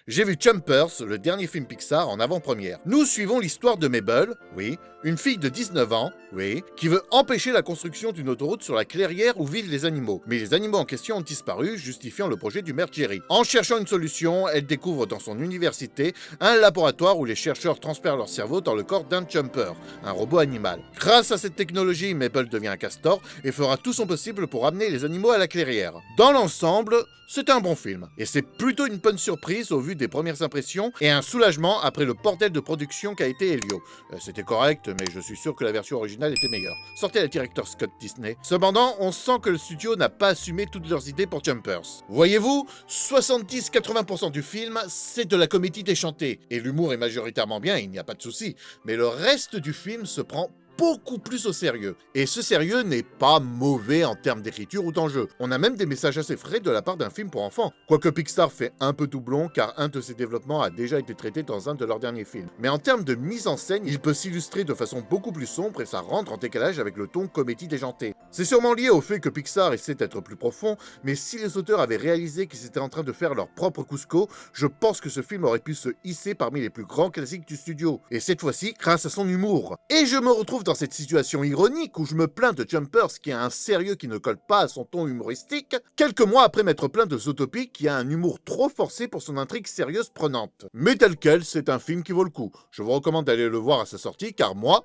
J'ai vu Jumpers, le dernier film Pixar, en avant-première. Nous suivons l'histoire de Mabel, oui, une fille de 19 ans, oui, qui veut empêcher la construction d'une autoroute sur la clairière où vivent les animaux. Mais les animaux en question ont disparu, justifiant le projet du maire Jerry. En cherchant une solution, elle découvre dans son université un laboratoire où les chercheurs transfèrent leur cerveau dans le corps d'un Jumper, un robot animal. Grâce à cette technologie, Mabel devient un castor et fera tout son possible pour amener les animaux à la clairière. Dans l'ensemble, c'est un bon film. Et c'est plutôt une bonne surprise au vu des premières impressions et un soulagement après le bordel de production qu'a été Helio. C'était correct, mais je suis sûr que la version originale était meilleure. Sortez la directeur Scott Disney. Cependant, on sent que le studio n'a pas assumé toutes leurs idées pour Jumpers. Voyez-vous, 70-80% du film, c'est de la comédie déchantée. Et l'humour est majoritairement bien, il n'y a pas de souci. Mais le reste du film se prend beaucoup plus au sérieux. Et ce sérieux n'est pas mauvais en termes d'écriture ou d'enjeu. On a même des messages assez frais de la part d'un film pour enfants. Quoique Pixar fait un peu doublon car un de ses développements a déjà été traité dans un de leurs derniers films. Mais en termes de mise en scène, il peut s'illustrer de façon beaucoup plus sombre et ça rentre en décalage avec le ton comédie déjanté. C'est sûrement lié au fait que Pixar essaie d'être plus profond, mais si les auteurs avaient réalisé qu'ils étaient en train de faire leur propre Cusco, je pense que ce film aurait pu se hisser parmi les plus grands classiques du studio. Et cette fois-ci, grâce à son humour. Et je me retrouve dans cette situation ironique où je me plains de Jumpers qui a un sérieux qui ne colle pas à son ton humoristique, quelques mois après m'être plaint de Zootopie qui a un humour trop forcé pour son intrigue sérieuse prenante. Mais tel quel, c'est un film qui vaut le coup. Je vous recommande d'aller le voir à sa sortie car moi,